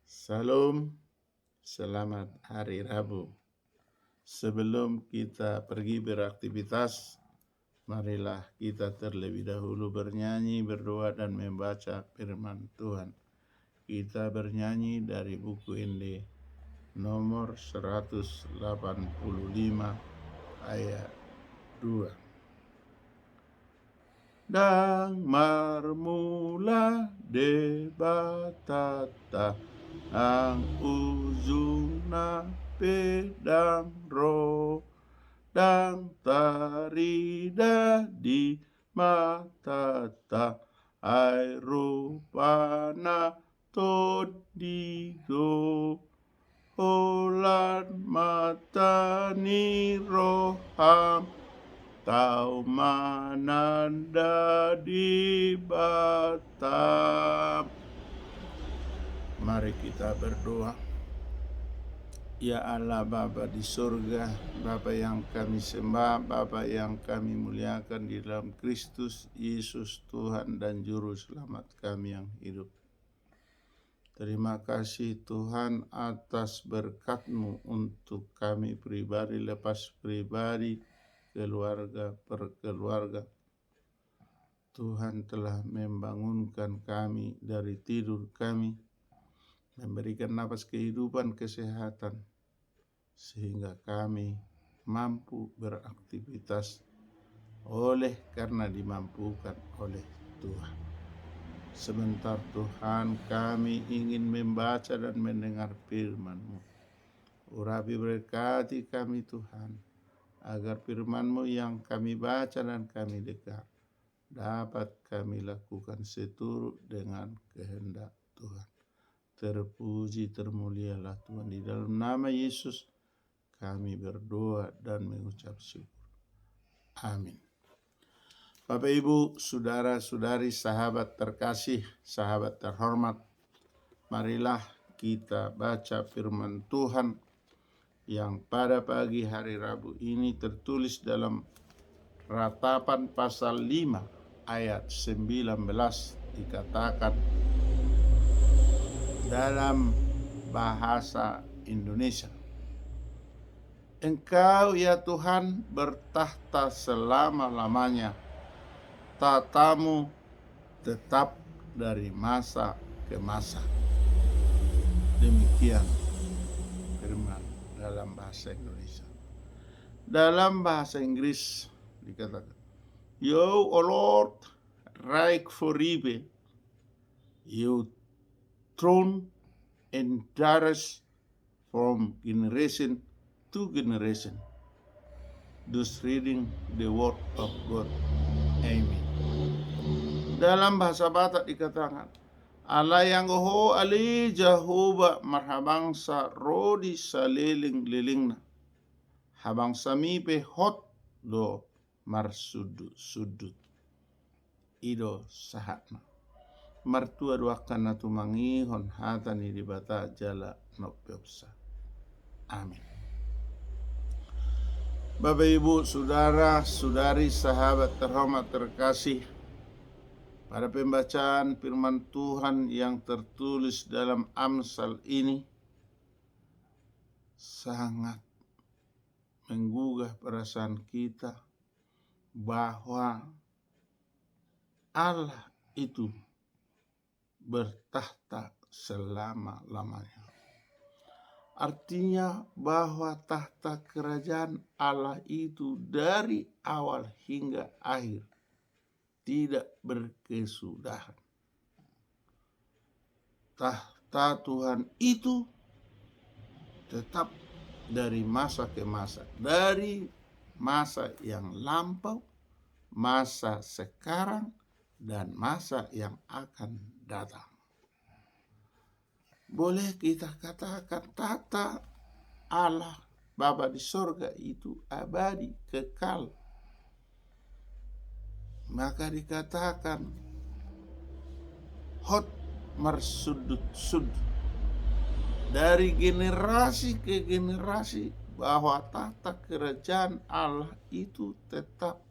Salam, selamat hari Rabu. Sebelum kita pergi beraktivitas, marilah kita terlebih dahulu bernyanyi, berdoa, dan membaca firman Tuhan. Kita bernyanyi dari buku Inde nomor 185 ayat 2. Dang marmula debatata ang ujung na pedang roh dang tarida di matata ay rupana todigo olan mata ni roham tau mananda di Batam. Mari kita berdoa. Ya Allah Bapa di surga, Bapa yang kami sembah, Bapa yang kami muliakan di dalam Kristus Yesus Tuhan dan Juru Selamat kami yang hidup. Terima kasih Tuhan atas berkat-Mu untuk kami pribadi lepas pribadi, keluarga per keluarga. Tuhan telah membangunkan kami dari tidur kami, memberikan napas kehidupan, kesehatan, sehingga kami mampu beraktivitas oleh karena dimampukan oleh Tuhan. Sebentar Tuhan, kami ingin membaca dan mendengar firman-Mu. Urapi berkati kami Tuhan, agar firman-Mu yang kami baca dan kami dengar dapat kami lakukan seturut dengan kehendak Tuhan. Terpuji termulialah Tuhan. Di dalam nama Yesus kami berdoa dan mengucap syukur. Amin. Bapak Ibu, saudara-saudari, sahabat terkasih, sahabat terhormat, marilah kita baca firman Tuhan yang pada pagi hari Rabu ini tertulis dalam Ratapan pasal 5 ayat 19, dikatakan dalam bahasa Indonesia. Engkau ya Tuhan bertahta selama-lamanya, tatamu tetap dari masa ke masa. Demikian firman dalam bahasa Indonesia. Dalam bahasa Inggris dikatakan, You, O Lord, reign forever. You throne endures from generation to generation. Thus reading the word of God. Amen. Dalam bahasa Batak dikatakan, Allah yang ho ali Jehovah marhabangsa rodi saliling-lilingna. Habang samipe hot do marsudut. Ido sahatna. Martua duakan natu mangihon hatani di bata jala nopyopsa. Amin. Bapak Ibu, saudara, saudari, sahabat terhormat terkasih, pada pembacaan firman Tuhan yang tertulis dalam Amsal ini sangat menggugah perasaan kita bahwa Allah itu bertahta selama-lamanya. Artinya bahwa tahta kerajaan Allah itu dari awal hingga akhir tidak berkesudahan. Tahta Tuhan itu tetap dari masa ke masa, dari masa yang lampau, masa sekarang, dan masa yang akan datang. Boleh kita katakan tahta Allah Bapa di sorga itu abadi, kekal. Maka dikatakan hot marsudut-sudut, dari generasi ke generasi, bahwa tahta kerajaan Allah itu tetap.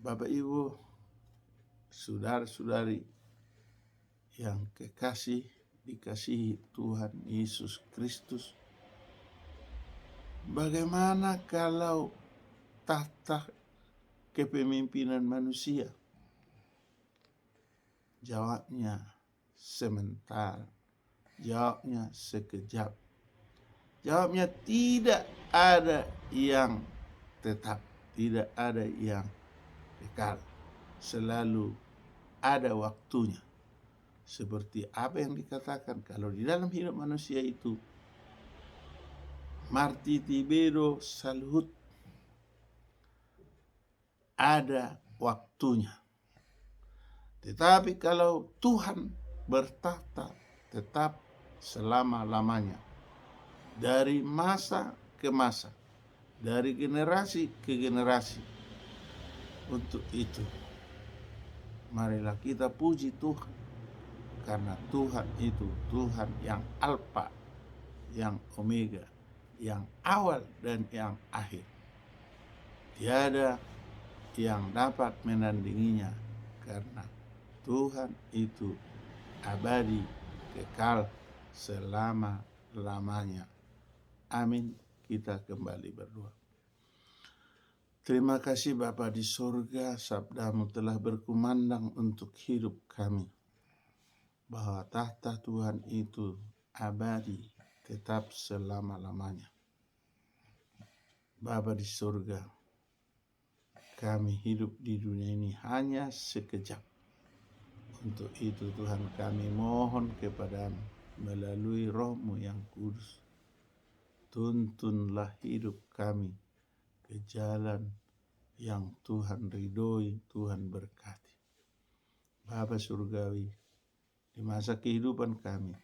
Bapak Ibu, saudara-saudari yang kekasih, dikasihi Tuhan Yesus Kristus, bagaimana kalau tahta kepemimpinan manusia? Jawabnya sementara, jawabnya sekejap. Jawabnya tidak ada yang tetap, tidak ada yang kekal. Selalu ada waktunya. Seperti apa yang dikatakan, kalau di dalam hidup manusia itu marti tibedo salhut, ada waktunya. Tetapi kalau Tuhan bertahta tetap selama-lamanya, dari masa ke masa, dari generasi ke generasi. Untuk itu, marilah kita puji Tuhan, karena Tuhan itu Tuhan yang Alfa, yang Omega, yang awal dan yang akhir. Tiada yang dapat menandinginya, karena Tuhan itu abadi, kekal selama-lamanya. Amin. Kita kembali berdoa. Terima kasih Bapa di surga, sabdamu telah berkumandang untuk hidup kami, bahwa tahta Tuhan itu abadi, tetap selama-lamanya. Bapa di surga, kami hidup di dunia ini hanya sekejap. Untuk itu Tuhan, kami mohon kepadamu melalui Roh-Mu yang kudus, tuntunlah hidup kami ke jalan yang Tuhan ridhoi, Tuhan berkati. Bapa surgawi, di masa kehidupan kami,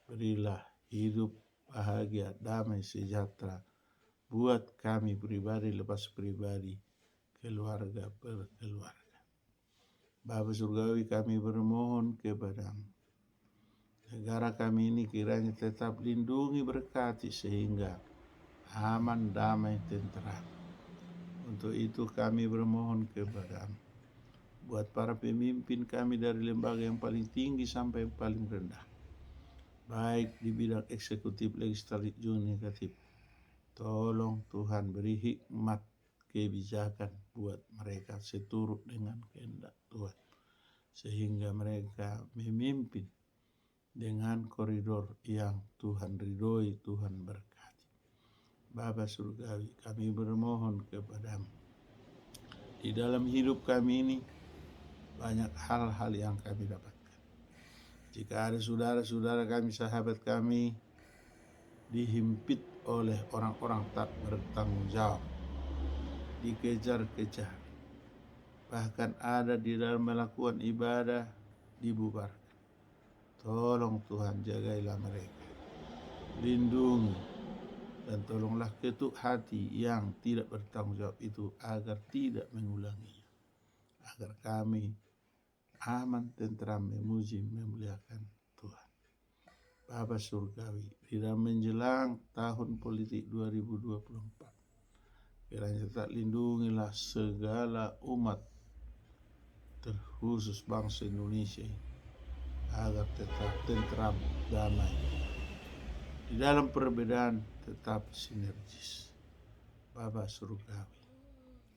berilah hidup bahagia, damai, sejahtera buat kami pribadi lepas pribadi, keluarga per keluarga. Bapa surgawi, kami bermohon kepadamu, negara kami ini kiranya tetap lindungi, berkati, sehingga aman, damai, tentram. Untuk itu kami bermohon kepadamu, buat para pemimpin kami dari lembaga yang paling tinggi sampai yang paling rendah, baik di bidang eksekutif, legislatif, yudikatif. Tolong Tuhan beri hikmat kebijakan buat mereka seturut dengan kehendak Tuhan, sehingga mereka memimpin dengan koridor yang Tuhan ridhoi, Tuhan berkati. Bapa surgawi, kami bermohon kepadamu, di dalam hidup kami ini banyak hal-hal yang kami dapatkan. Jika ada saudara-saudara kami, sahabat kami, dihimpit oleh orang-orang tak bertanggung jawab, dikejar-kejar, bahkan ada di dalam melakukan ibadah dibubarkan. Tolong Tuhan, jagailah mereka, lindungi, dan tolonglah ketuk hati yang tidak bertanggung jawab itu agar tidak mengulanginya, agar kami aman, tentram, memuji, memuliakan Tuhan. Bapa surgawi, di dalam menjelang tahun politik 2024, kiranya tetap lindungilah segala umat, terkhusus bangsa Indonesia ini, agar tetap tentram, damai, di dalam perbedaan tetap sinergis. Bapa surgawi,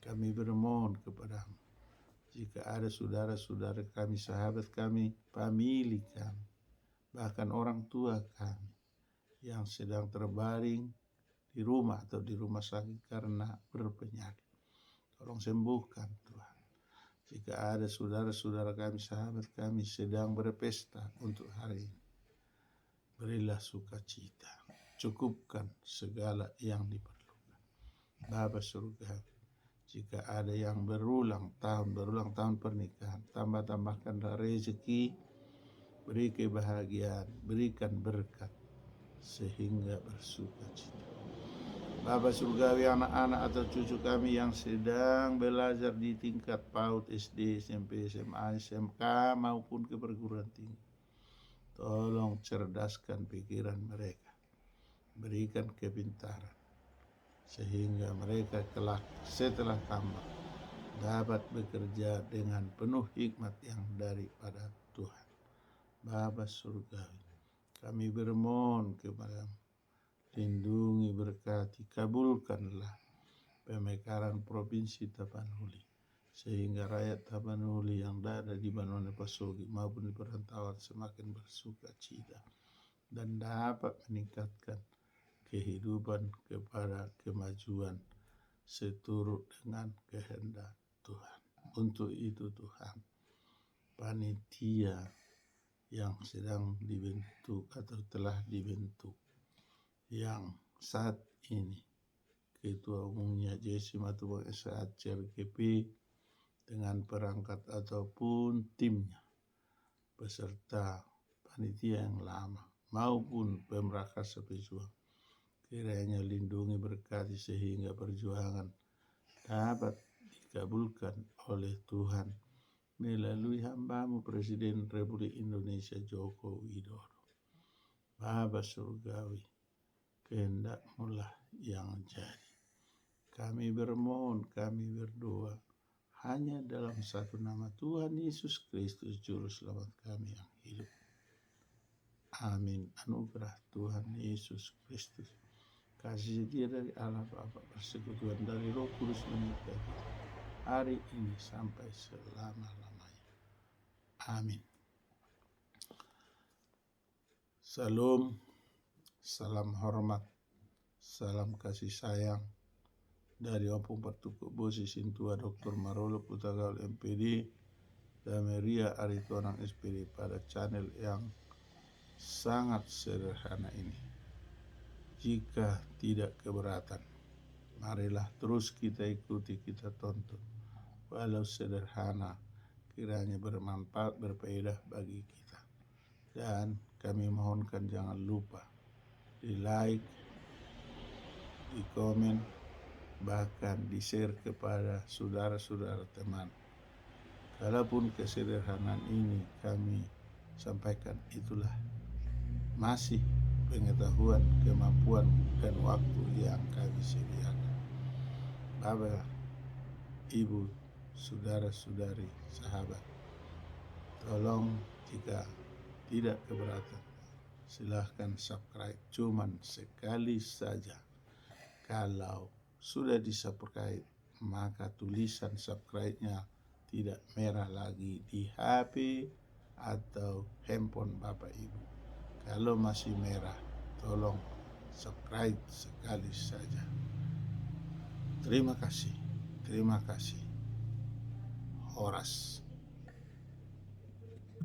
kami bermohon kepadamu, jika ada saudara-saudara kami, sahabat kami, famili kami, bahkan orang tua kami yang sedang terbaring di rumah atau di rumah sakit karena berpenyakit, tolong sembuhkan Tuhan. Jika ada saudara-saudara kami, sahabat kami sedang berpesta untuk hari ini, berilah sukacita, cukupkan segala yang diperlukan. Bapa surgawi, jika ada yang berulang tahun pernikahan, tambahkanlah rezeki, beri kebahagiaan, berikan berkat, sehingga bersukacita. Bapa surgawi, anak-anak atau cucu kami yang sedang belajar di tingkat PAUD, SD, SMP, SMA, SMK maupun ke perguruan tinggi, tolong cerdaskan pikiran mereka, berikan kepintaran, sehingga mereka kelak setelah tamat dapat bekerja dengan penuh hikmat yang daripada Tuhan. Bapa Surgawi, kami bermohon kepada-Mu, lindungi, berkati, kabulkanlah pemekaran Provinsi Tapanuli, sehingga rakyat Tapanuli yang ada di Banone Pasogi maupun di perantauan semakin bersuka cita dan dapat meningkatkan kehidupan kepada kemajuan seturut dengan kehendak Tuhan. Untuk itu Tuhan, panitia yang sedang dibentuk atau telah dibentuk, yang saat ini Ketua Umumnya Jesse Matubang SAT CRGP dengan perangkat ataupun timnya, beserta panitia yang lama maupun Pemrakasa Pejuang, kiranya lindungi, berkati, sehingga perjuangan dapat dikabulkan oleh Tuhan melalui hamba-Mu Presiden Republik Indonesia Joko Widodo. Bapa Surgawi, kehendak-Mu lah yang jadi. Kami bermohon, kami berdoa hanya dalam satu nama, Tuhan Yesus Kristus Juru Selamat kami yang hidup. Amin. Anugerah Tuhan Yesus Kristus, kasih setia dari Allah Bapa, persekutuan dari Roh Kudus menyertai kita hari ini sampai selama-lamanya. Amin. Salam, salam hormat, salam kasih sayang dari Ompong Pertukuk Bosi Sintua Dr. Marolo Putagaul MPD dan Maria Aritonang SPD pada channel yang sangat sederhana ini. Jika tidak keberatan, marilah terus kita ikuti, kita tonton. Walau sederhana, kiranya bermanfaat, berfaedah bagi kita. Dan kami mohonkan jangan lupa di like, di komen, bahkan di share kepada saudara-saudara teman. Kalaupun kesederhanaan ini kami sampaikan, itulah masih pengetahuan, kemampuan, dan waktu yang kami sediakan. Bapak, Ibu, saudara-saudari, sahabat, tolong jika tidak keberatan, silahkan subscribe, cuman sekali saja. Kalau sudah di-subscribe, maka tulisan subscribe-nya tidak merah lagi di HP atau handphone Bapak Ibu. Kalau masih merah, tolong subscribe sekali saja. Terima kasih. Horas.